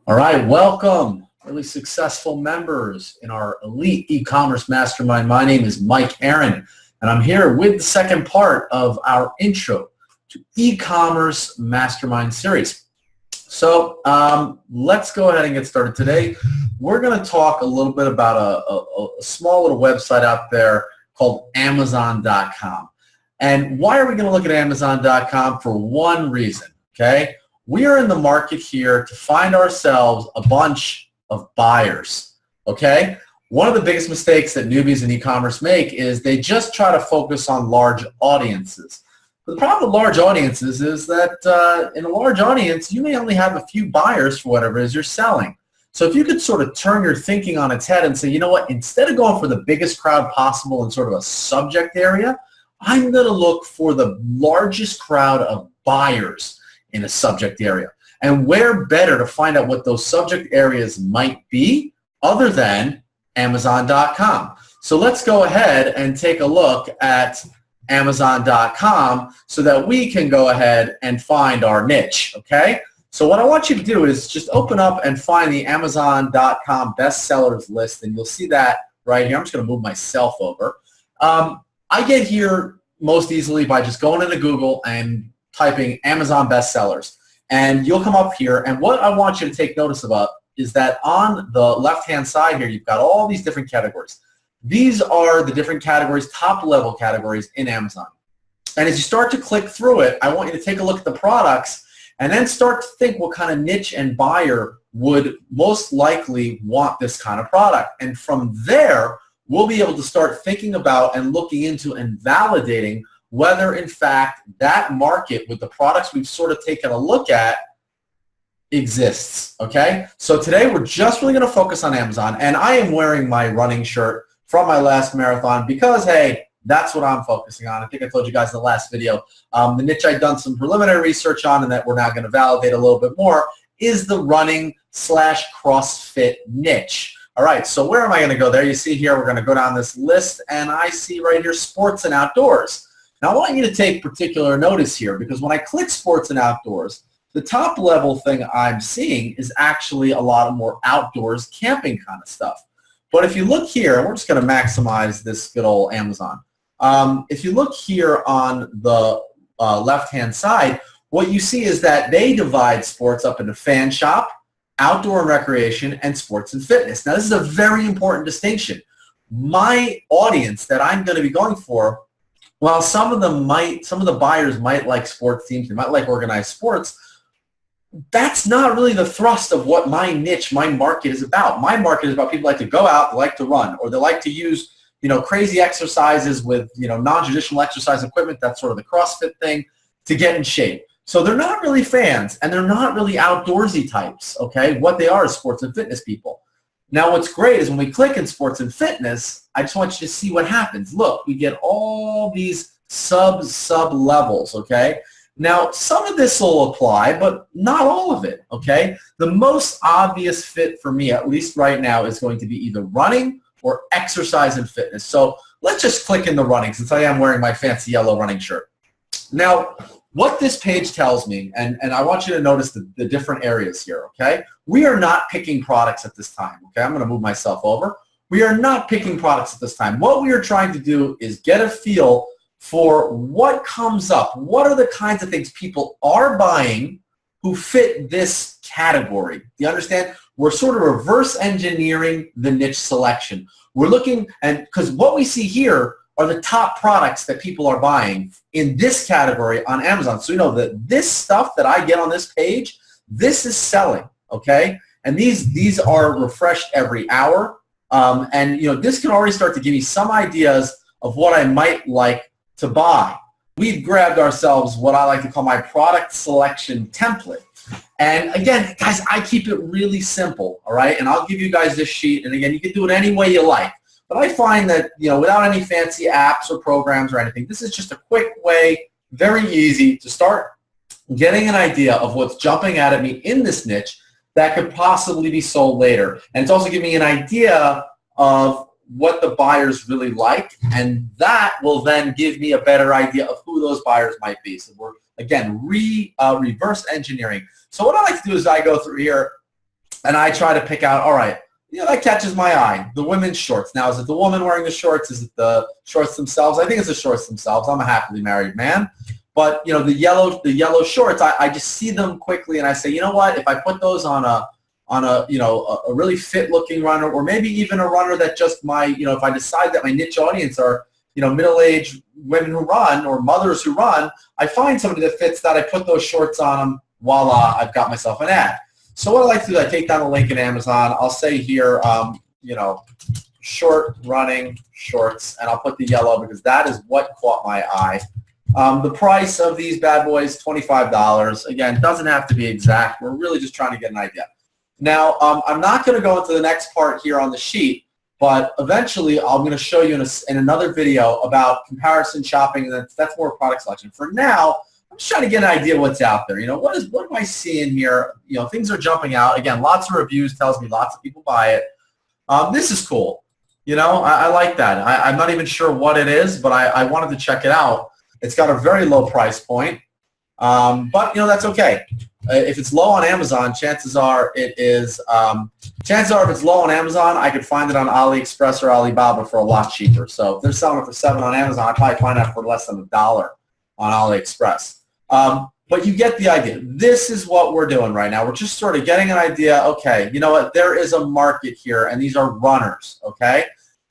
All right, welcome, really successful members in our Elite E-Commerce Mastermind. My name is Mike Aaron, and I'm here with the second part of our Intro to E-Commerce Mastermind series. So let's go ahead and get started. Today, we're going to talk a little bit about a small little website out there called Amazon.com. And why are we going to look at Amazon.com? For one reason, okay? We are in the market here to find ourselves a bunch of buyers, okay? One of the biggest mistakes that newbies in e-commerce make is they just try to focus on large audiences. But the problem with large audiences is that in a large audience, you may only have a few buyers for whatever it is you're selling. So if you could sort of turn your thinking on its head and say, you know what, instead of going for the biggest crowd possible in sort of a subject area, I'm going to look for the largest crowd of buyers in a subject area. And where better to find out what those subject areas might be other than Amazon.com. So let's go ahead and take a look at Amazon.com so that we can go ahead and find our niche, okay? So what I want you to do is just open up and find the Amazon.com bestsellers list, and you'll see that right here. I'm just going to move myself over. I get here most easily by just going into Google and typing Amazon bestsellers, and you'll come up here, and what I want you to take notice about is that on the left-hand side here, you've got all these different categories. These are the different categories, top-level categories in Amazon. And as you start to click through it, I want you to take a look at the products and then start to think what kind of niche and buyer would most likely want this kind of product. And from there, we'll be able to start thinking about and looking into and validating whether, in fact, that market with the products we've sort of taken a look at exists, okay? So today we're just really going to focus on Amazon, and I am wearing my running shirt from my last marathon because, hey, that's what I'm focusing on. I think I told you guys in the last video. The niche I've done some preliminary research on and that we're now going to validate a little bit more is the running/CrossFit niche. All right, so where am I going to go? There you see here, we're going to go down this list, and I see right here sports and outdoors. Now, I want you to take particular notice here because when I click sports and outdoors, the top level thing I'm seeing is actually a lot of more outdoors camping kind of stuff. But if you look here, we're just going to maximize this good old Amazon. If you look here on the left-hand side, what you see is that they divide sports up into fan shop, outdoor and recreation, and sports and fitness. Now, this is a very important distinction. My audience that I'm going to be going for, while some of the buyers might like sports teams, they might like organized sports, that's not really the thrust of what my niche, my market is about. My market is about people who like to go out, they like to run, or they like to use, crazy exercises with, non-traditional exercise equipment, that's sort of the CrossFit thing, to get in shape. So they're not really fans, and they're not really outdoorsy types, okay? What they are is sports and fitness people. Now, what's great is when we click in sports and fitness, I just want you to see what happens. Look, we get all these sub-levels, okay? Now, some of this will apply, but not all of it, okay? The most obvious fit for me, at least right now, is going to be either running or exercise and fitness. So let's just click in the running since I am wearing my fancy yellow running shirt. Now, what this page tells me, and I want you to notice the different areas here, okay? We are not picking products at this time, okay? I'm going to move myself over. We are not picking products at this time. What we are trying to do is get a feel for what comes up. What are the kinds of things people are buying who fit this category? Do you understand? We're sort of reverse engineering the niche selection. We're looking, and because what we see here are the top products that people are buying in this category on Amazon. So you know that this stuff that I get on this page, this is selling, okay? And these are refreshed every hour. And this can already start to give me some ideas of what I might like to buy. We've grabbed ourselves what I like to call my product selection template. And again, guys, I keep it really simple, all right? And I'll give you guys this sheet. And again, you can do it any way you like. But I find that, without any fancy apps or programs or anything, this is just a quick way, very easy to start getting an idea of what's jumping out at me in this niche that could possibly be sold later. And it's also giving me an idea of what the buyers really like, and that will then give me a better idea of who those buyers might be. So we're, again, reverse engineering. So what I like to do is I go through here and I try to pick out, all right, that catches my eye, the women's shorts. Now, is it the woman wearing the shorts? Is it the shorts themselves? I think it's the shorts themselves. I'm a happily married man. But, the yellow shorts, I just see them quickly, and I say, you know what, if I put those on a really fit-looking runner, or maybe even a runner that just if I decide that my niche audience are, middle-aged women who run or mothers who run, I find somebody that fits that, I put those shorts on them, voila, I've got myself an ad. So what I like to do, I take down the link in Amazon. I'll say here, short running shorts, and I'll put the yellow because that is what caught my eye. The price of these bad boys, $25. Again, doesn't have to be exact. We're really just trying to get an idea. Now, I'm not going to go into the next part here on the sheet, but eventually I'm going to show you in another video about comparison shopping, and that's more product selection. For now, I'm just trying to get an idea of what's out there. What am I seeing here? Things are jumping out. Again, lots of reviews tells me lots of people buy it. This is cool. I like that. I'm not even sure what it is, but I wanted to check it out. It's got a very low price point, but that's okay. If it's low on Amazon, chances are it is. Chances are, if it's low on Amazon, I could find it on AliExpress or Alibaba for a lot cheaper. So if they're selling it for $7 on Amazon, I'd probably find it for less than $1 on AliExpress. But you get the idea. This is what we're doing right now. We're just sort of getting an idea. Okay, you know what? There is a market here, and these are runners. Okay,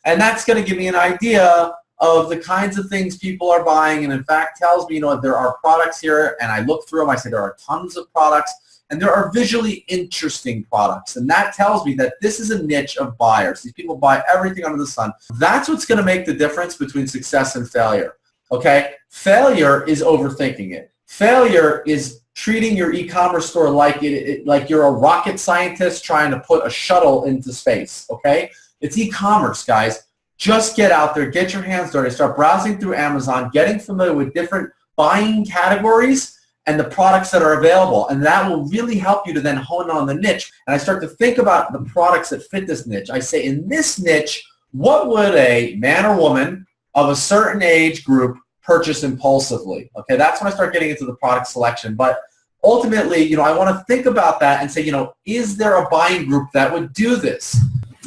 and that's going to give me an idea of the kinds of things people are buying, and in fact tells me, there are products here, and I look through them, I say there are tons of products, and there are visually interesting products, and that tells me that this is a niche of buyers. These people buy everything under the sun. That's what's going to make the difference between success and failure, okay? Failure is overthinking it. Failure is treating your e-commerce store like you're a rocket scientist trying to put a shuttle into space, okay? It's e-commerce, guys. Just get out there, get your hands dirty, start browsing through Amazon, getting familiar with different buying categories and the products that are available. And that will really help you to then hone on the niche. And I start to think about the products that fit this niche. I say, in this niche, what would a man or woman of a certain age group purchase impulsively? Okay, that's when I start getting into the product selection. But ultimately, I want to think about that and say, is there a buying group that would do this?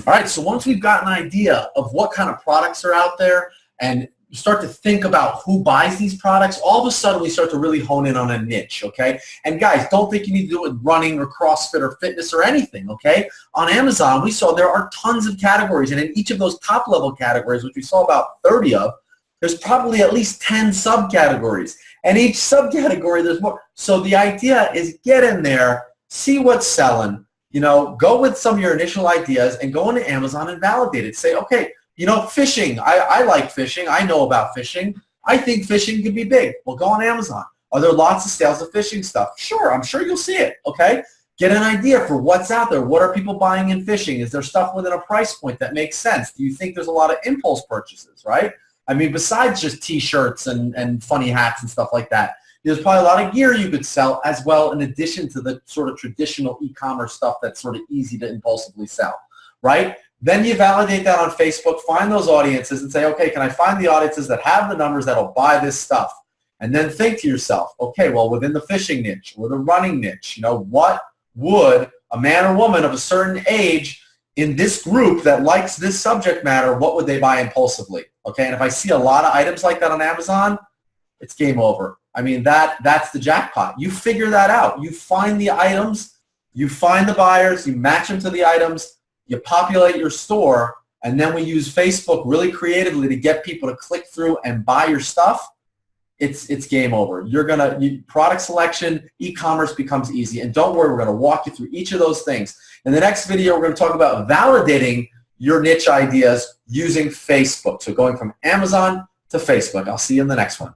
All right, so once we've got an idea of what kind of products are out there and you start to think about who buys these products, all of a sudden we start to really hone in on a niche, okay? And guys, don't think you need to do it with running or CrossFit or fitness or anything, okay? On Amazon, we saw there are tons of categories, and in each of those top-level categories, which we saw about 30 of, there's probably at least 10 subcategories. And each subcategory, there's more. So the idea is get in there, see what's selling, go with some of your initial ideas and go into Amazon and validate it. Say, okay, fishing. I like fishing. I know about fishing. I think fishing could be big. Well, go on Amazon. Are there lots of sales of fishing stuff? Sure, I'm sure you'll see it, okay? Get an idea for what's out there. What are people buying in fishing? Is there stuff within a price point that makes sense? Do you think there's a lot of impulse purchases, right? I mean, besides just T-shirts and funny hats and stuff like that, there's probably a lot of gear you could sell as well, in addition to the sort of traditional e-commerce stuff that's sort of easy to impulsively sell, right? Then you validate that on Facebook, find those audiences and say, okay, can I find the audiences that have the numbers that'll buy this stuff? And then think to yourself, okay, well, within the fishing niche or the running niche, what would a man or woman of a certain age in this group that likes this subject matter, what would they buy impulsively? Okay, and if I see a lot of items like that on Amazon, it's game over. I mean, that's the jackpot. You figure that out. You find the items, you find the buyers, you match them to the items, you populate your store, and then we use Facebook really creatively to get people to click through and buy your stuff. It's game over. Product selection, e-commerce becomes easy. And don't worry, we're going to walk you through each of those things. In the next video, we're going to talk about validating your niche ideas using Facebook. So going from Amazon to Facebook. I'll see you in the next one.